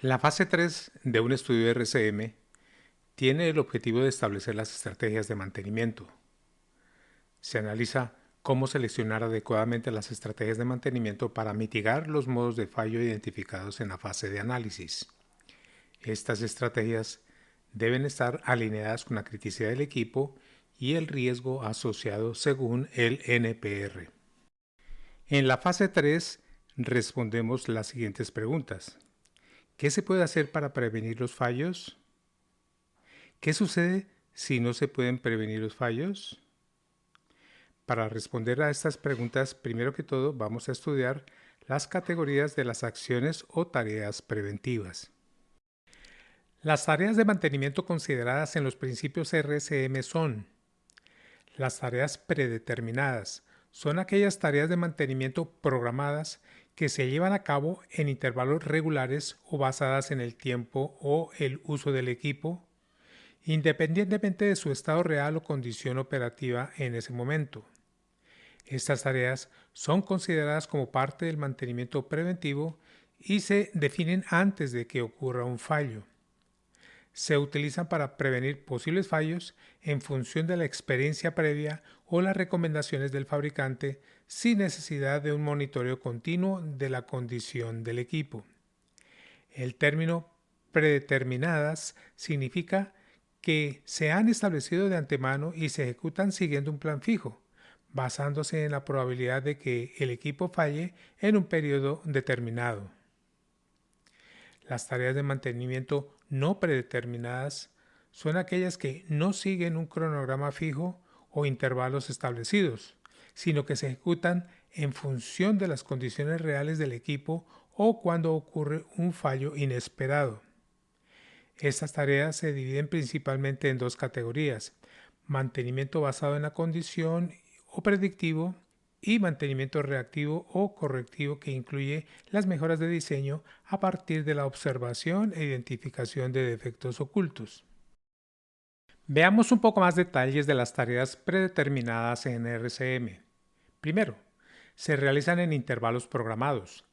La fase 3 de un estudio de RCM tiene el objetivo de establecer las estrategias de mantenimiento. Se analiza cómo seleccionar adecuadamente las estrategias de mantenimiento para mitigar los modos de fallo identificados en la fase de análisis. Estas estrategias deben estar alineadas con la criticidad del equipo y el riesgo asociado según el NPR. En la fase 3 respondemos las siguientes preguntas. ¿Qué se puede hacer para prevenir los fallos? ¿Qué sucede si no se pueden prevenir los fallos? Para responder a estas preguntas, primero que todo, vamos a estudiar las categorías de las acciones o tareas preventivas. Las tareas de mantenimiento consideradas en los principios RCM son las tareas predeterminadas. Son aquellas tareas de mantenimiento programadas que se llevan a cabo en intervalos regulares o basadas en el tiempo o el uso del equipo, independientemente de su estado real o condición operativa en ese momento. Estas tareas son consideradas como parte del mantenimiento preventivo y se definen antes de que ocurra un fallo. Se utilizan para prevenir posibles fallos en función de la experiencia previa o las recomendaciones del fabricante sin necesidad de un monitoreo continuo de la condición del equipo. El término predeterminadas significa que se han establecido de antemano y se ejecutan siguiendo un plan fijo, basándose en la probabilidad de que el equipo falle en un periodo determinado. Las tareas de mantenimiento no predeterminadas son aquellas que no siguen un cronograma fijo o intervalos establecidos, sino que se ejecutan en función de las condiciones reales del equipo o cuando ocurre un fallo inesperado. Estas tareas se dividen principalmente en dos categorías: mantenimiento basado en la condición o predictivo y mantenimiento reactivo o correctivo, que incluye las mejoras de diseño a partir de la observación e identificación de defectos ocultos. Veamos un poco más detalles de las tareas predeterminadas en RCM. Primero, se realizan en intervalos programados.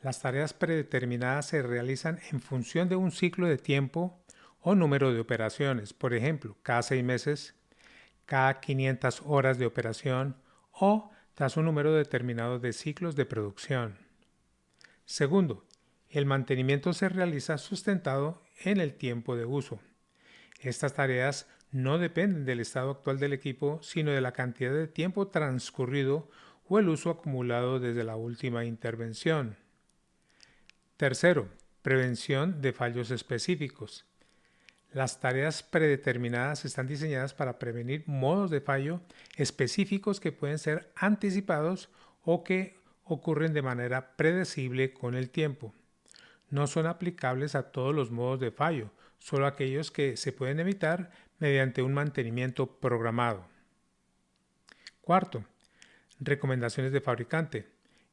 Las tareas predeterminadas se realizan en función de un ciclo de tiempo o número de operaciones, por ejemplo, cada 6 meses, cada 500 horas de operación o tras un número determinado de ciclos de producción. Segundo, el mantenimiento se realiza sustentado en el tiempo de uso. Estas tareas no dependen del estado actual del equipo, sino de la cantidad de tiempo transcurrido o el uso acumulado desde la última intervención. Tercero, prevención de fallos específicos. Las tareas predeterminadas están diseñadas para prevenir modos de fallo específicos que pueden ser anticipados o que ocurren de manera predecible con el tiempo. No son aplicables a todos los modos de fallo, solo aquellos que se pueden evitar mediante un mantenimiento programado. Cuarto, recomendaciones de fabricante.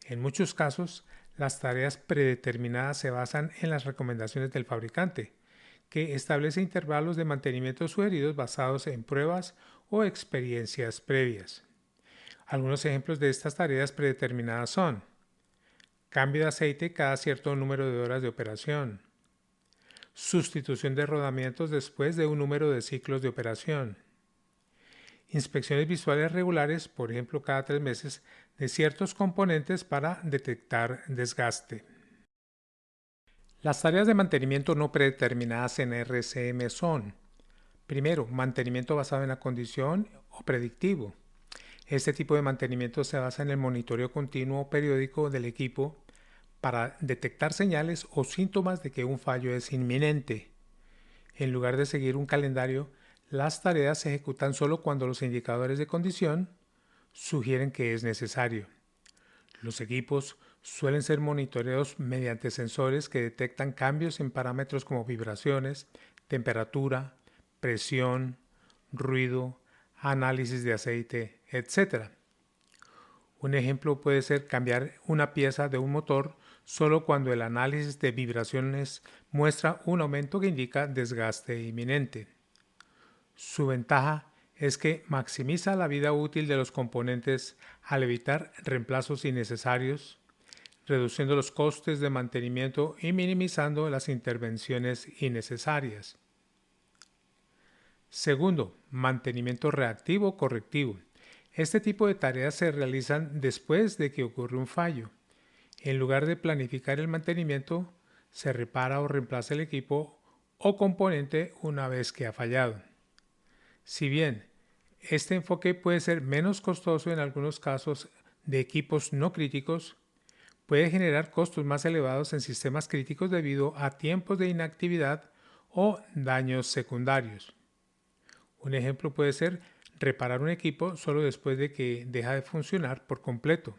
En muchos casos, las tareas predeterminadas se basan en las recomendaciones del fabricante, que establece intervalos de mantenimiento sugeridos basados en pruebas o experiencias previas. Algunos ejemplos de estas tareas predeterminadas son: cambio de aceite cada cierto número de horas de operación, sustitución de rodamientos después de un número de ciclos de operación, inspecciones visuales regulares, por ejemplo cada 3 meses, de ciertos componentes para detectar desgaste. Las tareas de mantenimiento no predeterminadas en RCM son: primero, mantenimiento basado en la condición o predictivo. Este tipo de mantenimiento se basa en el monitoreo continuo periódico del equipo para detectar señales o síntomas de que un fallo es inminente. En lugar de seguir un calendario, las tareas se ejecutan solo cuando los indicadores de condición sugieren que es necesario. Los equipos suelen ser monitoreados mediante sensores que detectan cambios en parámetros como vibraciones, temperatura, presión, ruido, análisis de aceite, etc. Un ejemplo puede ser cambiar una pieza de un motor solo cuando el análisis de vibraciones muestra un aumento que indica desgaste inminente. Su ventaja es que maximiza la vida útil de los componentes al evitar reemplazos innecesarios, reduciendo los costes de mantenimiento y minimizando las intervenciones innecesarias. Segundo, mantenimiento reactivo o correctivo. Este tipo de tareas se realizan después de que ocurre un fallo. En lugar de planificar el mantenimiento, se repara o reemplaza el equipo o componente una vez que ha fallado. Si bien este enfoque puede ser menos costoso en algunos casos de equipos no críticos, puede generar costos más elevados en sistemas críticos debido a tiempos de inactividad o daños secundarios. Un ejemplo puede ser reparar un equipo solo después de que deja de funcionar por completo.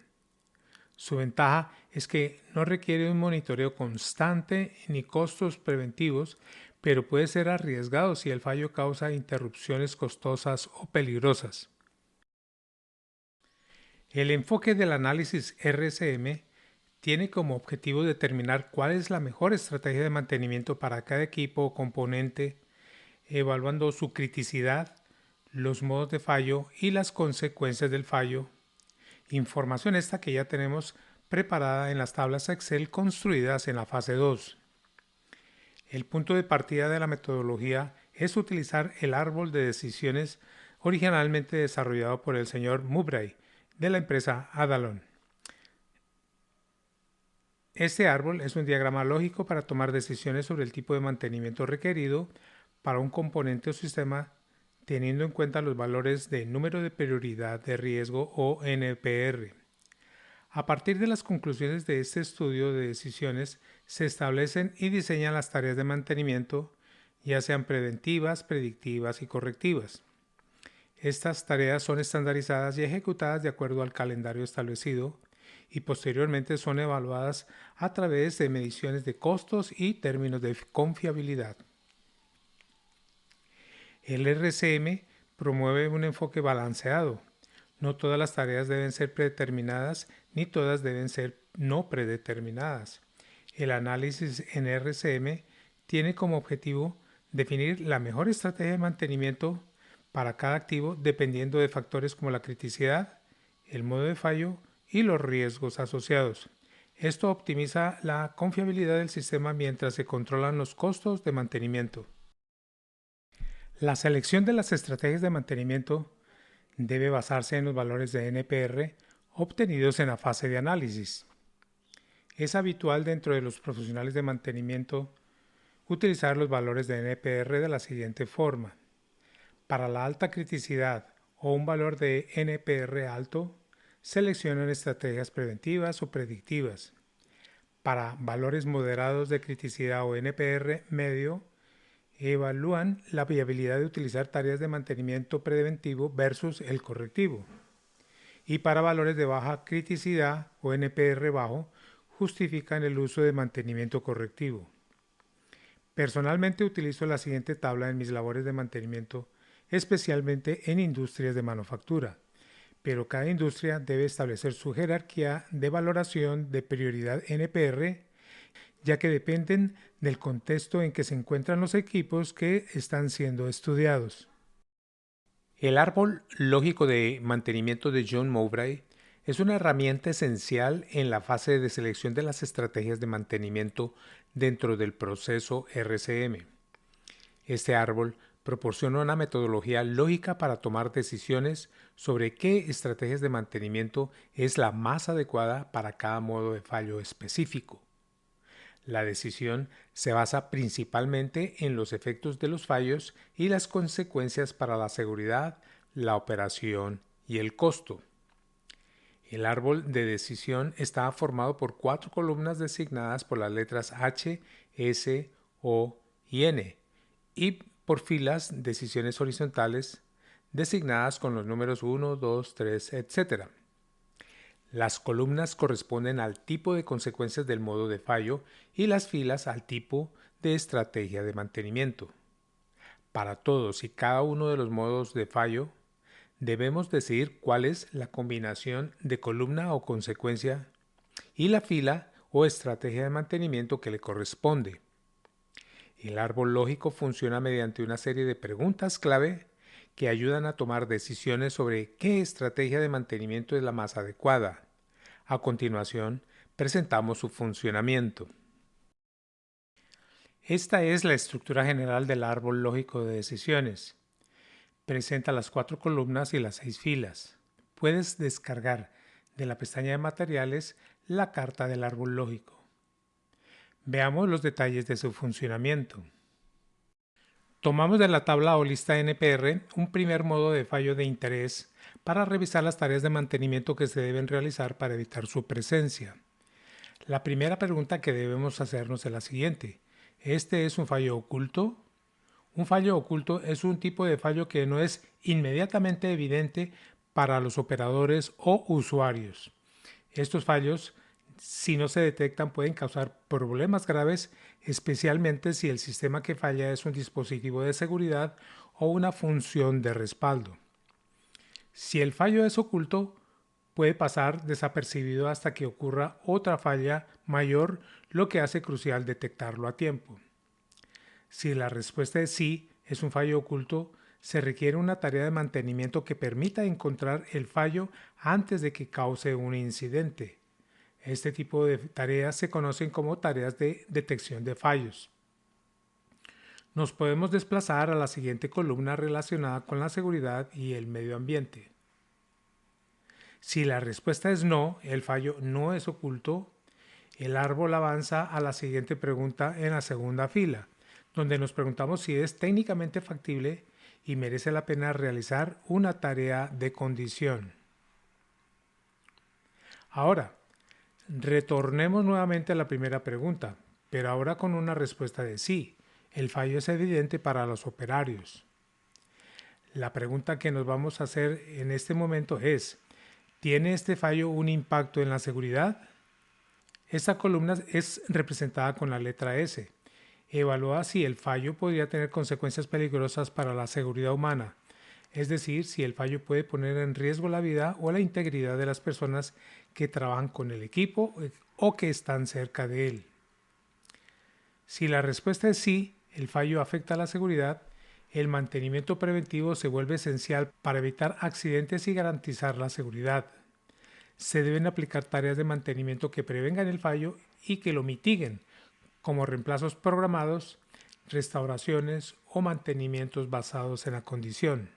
Su ventaja es que no requiere un monitoreo constante ni costos preventivos, pero puede ser arriesgado si el fallo causa interrupciones costosas o peligrosas. El enfoque del análisis RCM tiene como objetivo determinar cuál es la mejor estrategia de mantenimiento para cada equipo o componente, evaluando su criticidad, los modos de fallo y las consecuencias del fallo. Información esta que ya tenemos preparada en las tablas Excel construidas en la fase 2. El punto de partida de la metodología es utilizar el árbol de decisiones originalmente desarrollado por el señor Mowbray de la empresa Adalon. Este árbol es un diagrama lógico para tomar decisiones sobre el tipo de mantenimiento requerido para un componente o sistema teniendo en cuenta los valores de número de prioridad de riesgo o NPR. A partir de las conclusiones de este estudio de decisiones, se establecen y diseñan las tareas de mantenimiento, ya sean preventivas, predictivas y correctivas. Estas tareas son estandarizadas y ejecutadas de acuerdo al calendario establecido y posteriormente son evaluadas a través de mediciones de costos y términos de confiabilidad. El RCM promueve un enfoque balanceado. No todas las tareas deben ser predeterminadas ni todas deben ser no predeterminadas. El análisis en RCM tiene como objetivo definir la mejor estrategia de mantenimiento para cada activo dependiendo de factores como la criticidad, el modo de fallo y los riesgos asociados. Esto optimiza la confiabilidad del sistema mientras se controlan los costos de mantenimiento. La selección de las estrategias de mantenimiento debe basarse en los valores de NPR obtenidos en la fase de análisis. Es habitual dentro de los profesionales de mantenimiento utilizar los valores de NPR de la siguiente forma. Para la alta criticidad o un valor de NPR alto, seleccionan estrategias preventivas o predictivas. Para valores moderados de criticidad o NPR medio, evalúan la viabilidad de utilizar tareas de mantenimiento preventivo versus el correctivo. Y para valores de baja criticidad o NPR bajo, justifican el uso de mantenimiento correctivo. Personalmente utilizo la siguiente tabla en mis labores de mantenimiento, especialmente en industrias de manufactura, pero cada industria debe establecer su jerarquía de valoración de prioridad NPR, ya que dependen del contexto en que se encuentran los equipos que están siendo estudiados. El árbol lógico de mantenimiento de John Mowbray es una herramienta esencial en la fase de selección de las estrategias de mantenimiento dentro del proceso RCM. Este árbol proporciona una metodología lógica para tomar decisiones sobre qué estrategias de mantenimiento es la más adecuada para cada modo de fallo específico. La decisión se basa principalmente en los efectos de los fallos y las consecuencias para la seguridad, la operación y el costo. El árbol de decisión está formado por 4 columnas designadas por las letras H, S, O y N y por filas decisiones horizontales designadas con los números 1, 2, 3, etc. Las columnas corresponden al tipo de consecuencias del modo de fallo y las filas al tipo de estrategia de mantenimiento. Para todos y cada uno de los modos de fallo, debemos decidir cuál es la combinación de columna o consecuencia y la fila o estrategia de mantenimiento que le corresponde. El árbol lógico funciona mediante una serie de preguntas clave que ayudan a tomar decisiones sobre qué estrategia de mantenimiento es la más adecuada. A continuación, presentamos su funcionamiento. Esta es la estructura general del árbol lógico de decisiones. Presenta las 4 columnas y las 6 filas. Puedes descargar de la pestaña de materiales la carta del árbol lógico. Veamos los detalles de su funcionamiento. Tomamos de la tabla o lista NPR un primer modo de fallo de interés para revisar las tareas de mantenimiento que se deben realizar para evitar su presencia. La primera pregunta que debemos hacernos es la siguiente: ¿este es un fallo oculto? Un fallo oculto es un tipo de fallo que no es inmediatamente evidente para los operadores o usuarios. Estos fallos, si no se detectan, pueden causar problemas graves, especialmente si el sistema que falla es un dispositivo de seguridad o una función de respaldo. Si el fallo es oculto, puede pasar desapercibido hasta que ocurra otra falla mayor, lo que hace crucial detectarlo a tiempo. Si la respuesta es sí, es un fallo oculto, se requiere una tarea de mantenimiento que permita encontrar el fallo antes de que cause un incidente. Este tipo de tareas se conocen como tareas de detección de fallos. Nos podemos desplazar a la siguiente columna relacionada con la seguridad y el medio ambiente. Si la respuesta es no, el fallo no es oculto, el árbol avanza a la siguiente pregunta en la segunda fila, donde nos preguntamos si es técnicamente factible y merece la pena realizar una tarea de condición. Ahora, retornemos nuevamente a la primera pregunta, pero ahora con una respuesta de sí. El fallo es evidente para los operarios. La pregunta que nos vamos a hacer en este momento es: ¿tiene este fallo un impacto en la seguridad? Esta columna es representada con la letra S. Evalúa si el fallo podría tener consecuencias peligrosas para la seguridad humana, es decir, si el fallo puede poner en riesgo la vida o la integridad de las personas que trabajan con el equipo o que están cerca de él. Si la respuesta es sí, el fallo afecta a la seguridad, el mantenimiento preventivo se vuelve esencial para evitar accidentes y garantizar la seguridad. Se deben aplicar tareas de mantenimiento que prevengan el fallo y que lo mitiguen, como reemplazos programados, restauraciones o mantenimientos basados en la condición.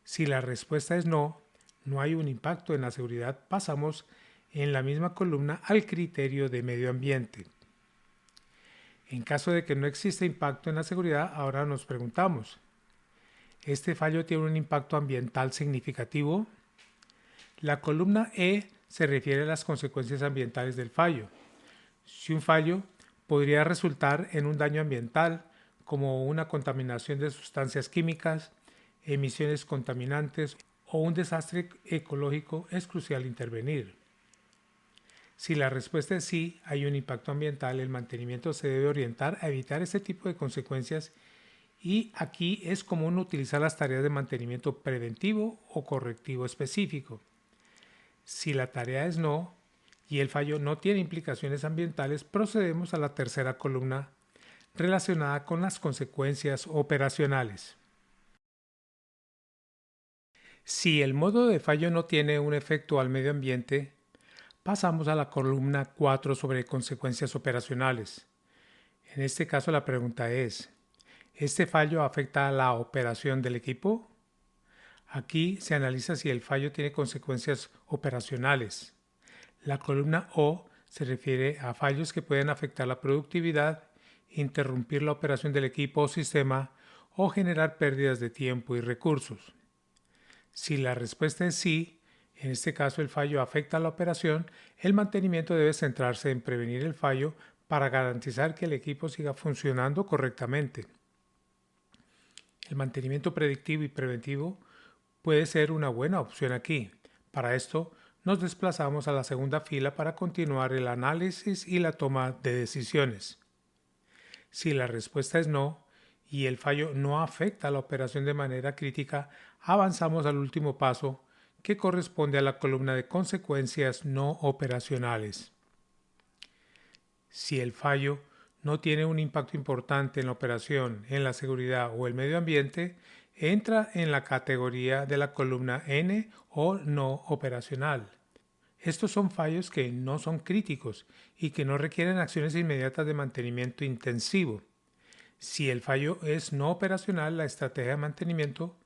Si la respuesta es no, no hay un impacto en la seguridad, pasamos en la misma columna al criterio de medio ambiente. En caso de que no exista impacto en la seguridad, ahora nos preguntamos: ¿este fallo tiene un impacto ambiental significativo? La columna E se refiere a las consecuencias ambientales del fallo. Si un fallo podría resultar en un daño ambiental, como una contaminación de sustancias químicas, emisiones contaminantes o un desastre ecológico, es crucial intervenir. Si la respuesta es sí, hay un impacto ambiental, el mantenimiento se debe orientar a evitar este tipo de consecuencias y aquí es común utilizar las tareas de mantenimiento preventivo o correctivo específico. Si la tarea es no y el fallo no tiene implicaciones ambientales, procedemos a la tercera columna relacionada con las consecuencias operacionales. Si el modo de fallo no tiene un efecto al medio ambiente, pasamos a la columna 4 sobre consecuencias operacionales. En este caso la pregunta es: ¿este fallo afecta a la operación del equipo? Aquí se analiza si el fallo tiene consecuencias operacionales. La columna O se refiere a fallos que pueden afectar la productividad, interrumpir la operación del equipo o sistema o generar pérdidas de tiempo y recursos. Si la respuesta es sí, en este caso el fallo afecta a la operación, el mantenimiento debe centrarse en prevenir el fallo para garantizar que el equipo siga funcionando correctamente. El mantenimiento predictivo y preventivo puede ser una buena opción aquí. Para esto, nos desplazamos a la segunda fila para continuar el análisis y la toma de decisiones. Si la respuesta es no y el fallo no afecta a la operación de manera crítica, avanzamos al último paso, que corresponde a la columna de consecuencias no operacionales. Si el fallo no tiene un impacto importante en la operación, en la seguridad o el medio ambiente, entra en la categoría de la columna N o no operacional. Estos son fallos que no son críticos y que no requieren acciones inmediatas de mantenimiento intensivo. Si el fallo es no operacional, la estrategia de mantenimiento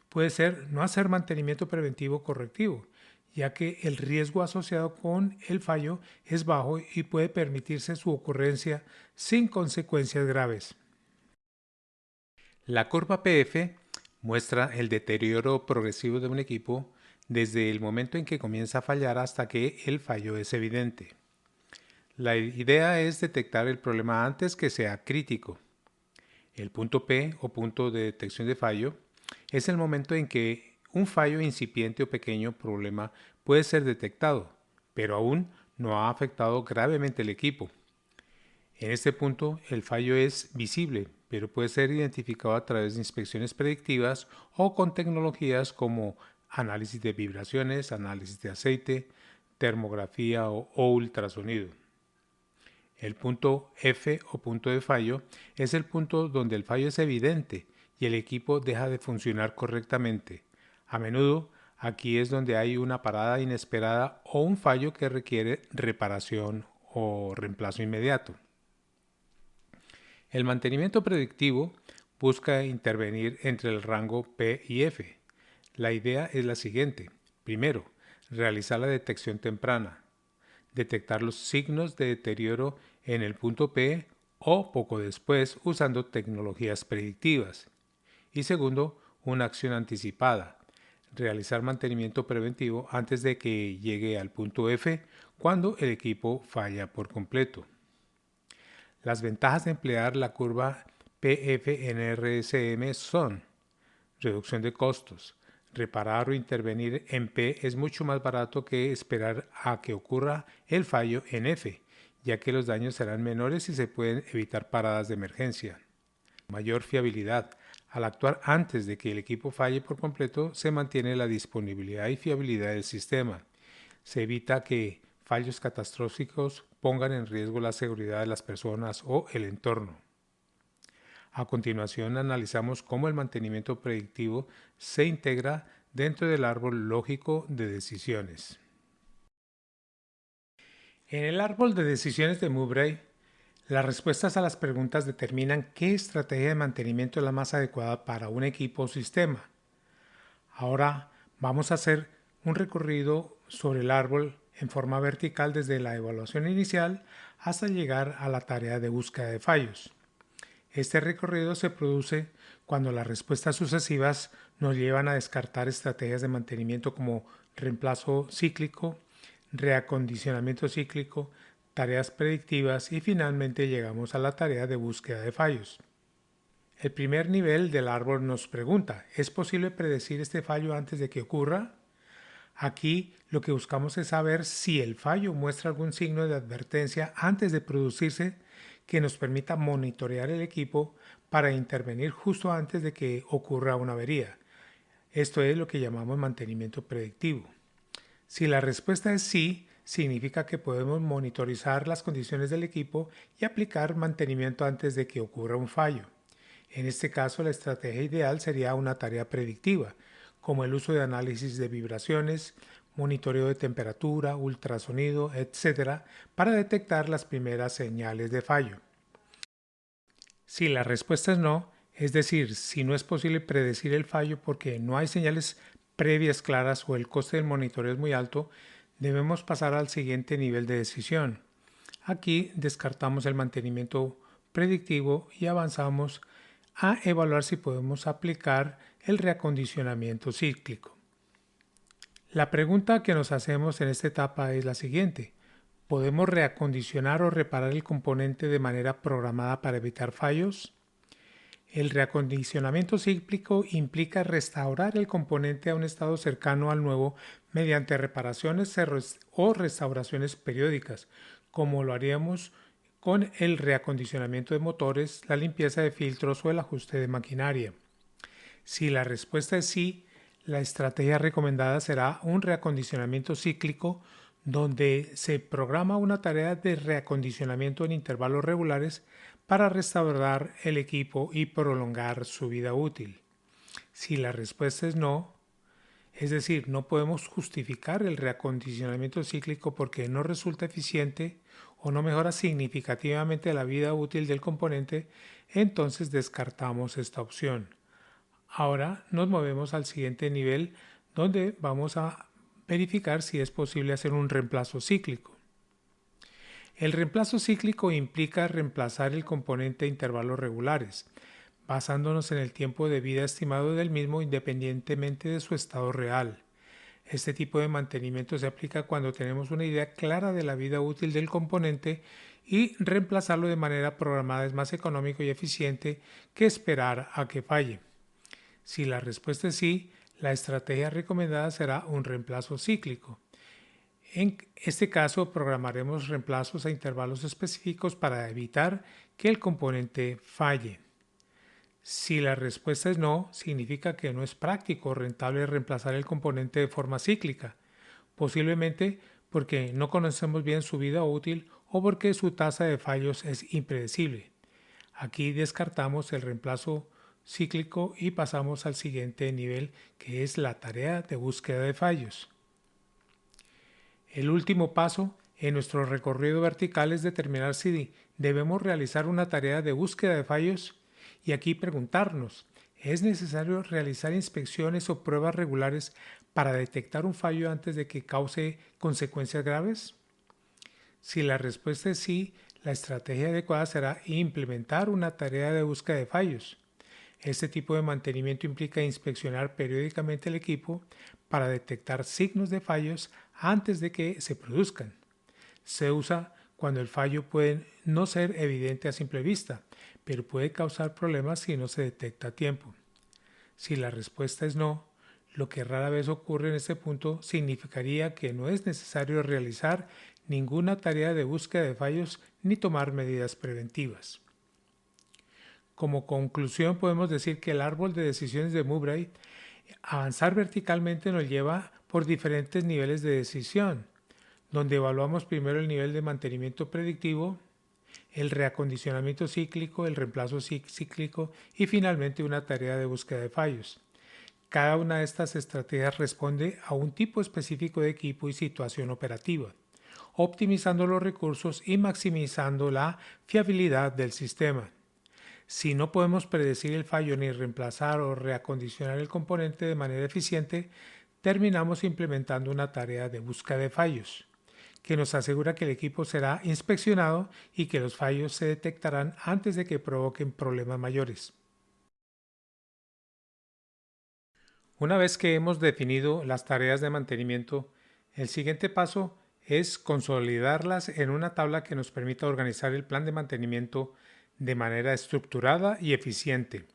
puede ser no hacer mantenimiento preventivo correctivo, ya que el riesgo asociado con el fallo es bajo y puede permitirse su ocurrencia sin consecuencias graves. La curva PF muestra el deterioro progresivo de un equipo desde el momento en que comienza a fallar hasta que el fallo es evidente. La idea es detectar el problema antes que sea crítico. El punto P o punto de detección de fallo es el momento en que un fallo incipiente o pequeño problema puede ser detectado, pero aún no ha afectado gravemente el equipo. En este punto, el fallo es visible, pero puede ser identificado a través de inspecciones predictivas o con tecnologías como análisis de vibraciones, análisis de aceite, termografía o ultrasonido. El punto F o punto de fallo es el punto donde el fallo es evidente y el equipo deja de funcionar correctamente. A menudo, aquí es donde hay una parada inesperada o un fallo que requiere reparación o reemplazo inmediato. El mantenimiento predictivo busca intervenir entre el rango P y F. La idea es la siguiente. Primero, realizar la detección temprana, detectar los signos de deterioro en el punto P o poco después usando tecnologías predictivas. Y segundo, una acción anticipada, realizar mantenimiento preventivo antes de que llegue al punto F cuando el equipo falla por completo. Las ventajas de emplear la curva PF en RSM son reducción de costos. Reparar o intervenir en P es mucho más barato que esperar a que ocurra el fallo en F, ya que los daños serán menores y se pueden evitar paradas de emergencia. Mayor fiabilidad. Al actuar antes de que el equipo falle por completo, se mantiene la disponibilidad y fiabilidad del sistema. Se evita que fallos catastróficos pongan en riesgo la seguridad de las personas o el entorno. A continuación analizamos cómo el mantenimiento predictivo se integra dentro del árbol lógico de decisiones. En el árbol de decisiones de Mowbray, las respuestas a las preguntas determinan qué estrategia de mantenimiento es la más adecuada para un equipo o sistema. Ahora vamos a hacer un recorrido sobre el árbol en forma vertical desde la evaluación inicial hasta llegar a la tarea de búsqueda de fallos. Este recorrido se produce cuando las respuestas sucesivas nos llevan a descartar estrategias de mantenimiento como reemplazo cíclico, reacondicionamiento cíclico, tareas predictivas y finalmente llegamos a la tarea de búsqueda de fallos. El primer nivel del árbol nos pregunta, ¿es posible predecir este fallo antes de que ocurra? Aquí lo que buscamos es saber si el fallo muestra algún signo de advertencia antes de producirse que nos permita monitorear el equipo para intervenir justo antes de que ocurra una avería. Esto es lo que llamamos mantenimiento predictivo. Si la respuesta es sí, significa que podemos monitorizar las condiciones del equipo y aplicar mantenimiento antes de que ocurra un fallo. En este caso, la estrategia ideal sería una tarea predictiva, como el uso de análisis de vibraciones, monitoreo de temperatura, ultrasonido, etc., para detectar las primeras señales de fallo. Si la respuesta es no, es decir, si no es posible predecir el fallo porque no hay señales previas claras o el coste del monitoreo es muy alto, debemos pasar al siguiente nivel de decisión. Aquí descartamos el mantenimiento predictivo y avanzamos a evaluar si podemos aplicar el reacondicionamiento cíclico. La pregunta que nos hacemos en esta etapa es la siguiente. ¿Podemos reacondicionar o reparar el componente de manera programada para evitar fallos? El reacondicionamiento cíclico implica restaurar el componente a un estado cercano al nuevo mediante reparaciones o restauraciones periódicas, como lo haríamos con el reacondicionamiento de motores, la limpieza de filtros o el ajuste de maquinaria. Si la respuesta es sí, la estrategia recomendada será un reacondicionamiento cíclico donde se programa una tarea de reacondicionamiento en intervalos regulares para restaurar el equipo y prolongar su vida útil. Si la respuesta es no, Es decir, no podemos justificar el reacondicionamiento cíclico porque no resulta eficiente o no mejora significativamente la vida útil del componente, entonces descartamos esta opción. Ahora nos movemos al siguiente nivel donde vamos a verificar si es posible hacer un reemplazo cíclico. El reemplazo cíclico implica reemplazar el componente a intervalos regulares, basándonos en el tiempo de vida estimado del mismo independientemente de su estado real. Este tipo de mantenimiento se aplica cuando tenemos una idea clara de la vida útil del componente y reemplazarlo de manera programada es más económico y eficiente que esperar a que falle. Si la respuesta es sí, la estrategia recomendada será un reemplazo cíclico. En este caso, programaremos reemplazos a intervalos específicos para evitar que el componente falle. Si la respuesta es no, significa que no es práctico o rentable reemplazar el componente de forma cíclica, posiblemente porque no conocemos bien su vida útil o porque su tasa de fallos es impredecible. Aquí descartamos el reemplazo cíclico y pasamos al siguiente nivel, que es la tarea de búsqueda de fallos. El último paso en nuestro recorrido vertical es determinar si debemos realizar una tarea de búsqueda de fallos y aquí preguntarnos, ¿es necesario realizar inspecciones o pruebas regulares para detectar un fallo antes de que cause consecuencias graves? Si la respuesta es sí, la estrategia adecuada será implementar una tarea de búsqueda de fallos. Este tipo de mantenimiento implica inspeccionar periódicamente el equipo para detectar signos de fallos antes de que se produzcan. Se usa cuando el fallo puede no ser evidente a simple vista, pero puede causar problemas si no se detecta a tiempo. Si la respuesta es no, lo que rara vez ocurre en este punto significaría que no es necesario realizar ninguna tarea de búsqueda de fallos ni tomar medidas preventivas. Como conclusión podemos decir que el árbol de decisiones de Murray, avanzar verticalmente nos lleva por diferentes niveles de decisión, donde evaluamos primero el nivel de mantenimiento predictivo, el reacondicionamiento cíclico, el reemplazo cíclico y finalmente una tarea de búsqueda de fallos. Cada una de estas estrategias responde a un tipo específico de equipo y situación operativa, optimizando los recursos y maximizando la fiabilidad del sistema. Si no podemos predecir el fallo ni reemplazar o reacondicionar el componente de manera eficiente, terminamos implementando una tarea de búsqueda de fallos, que nos asegura que el equipo será inspeccionado y que los fallos se detectarán antes de que provoquen problemas mayores. Una vez que hemos definido las tareas de mantenimiento, el siguiente paso es consolidarlas en una tabla que nos permita organizar el plan de mantenimiento de manera estructurada y eficiente.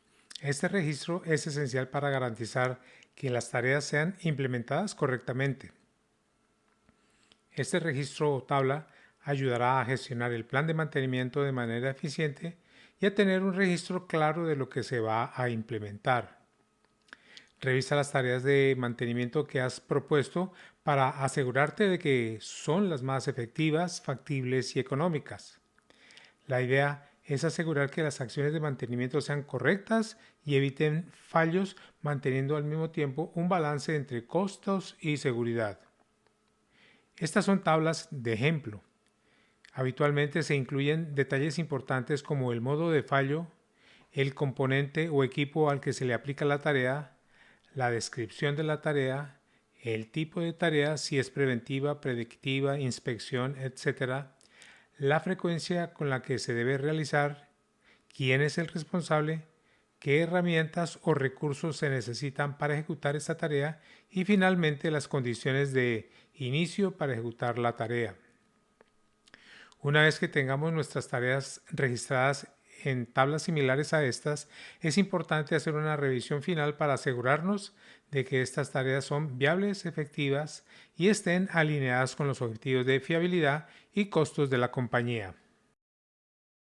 Este registro es esencial para garantizar que las tareas sean implementadas correctamente. Este registro o tabla ayudará a gestionar el plan de mantenimiento de manera eficiente y a tener un registro claro de lo que se va a implementar. Revisa las tareas de mantenimiento que has propuesto para asegurarte de que son las más efectivas, factibles y económicas. La idea es asegurar que las acciones de mantenimiento sean correctas y eviten fallos, manteniendo al mismo tiempo un balance entre costos y seguridad. Estas son tablas de ejemplo. Habitualmente se incluyen detalles importantes como el modo de fallo, el componente o equipo al que se le aplica la tarea, la descripción de la tarea, el tipo de tarea, si es preventiva, predictiva, inspección, etc., la frecuencia con la que se debe realizar, quién es el responsable, qué herramientas o recursos se necesitan para ejecutar esta tarea y finalmente las condiciones de inicio para ejecutar la tarea. Una vez que tengamos nuestras tareas registradas en tablas similares a estas, es importante hacer una revisión final para asegurarnos de que estas tareas son viables, efectivas y estén alineadas con los objetivos de fiabilidad y costos de la compañía.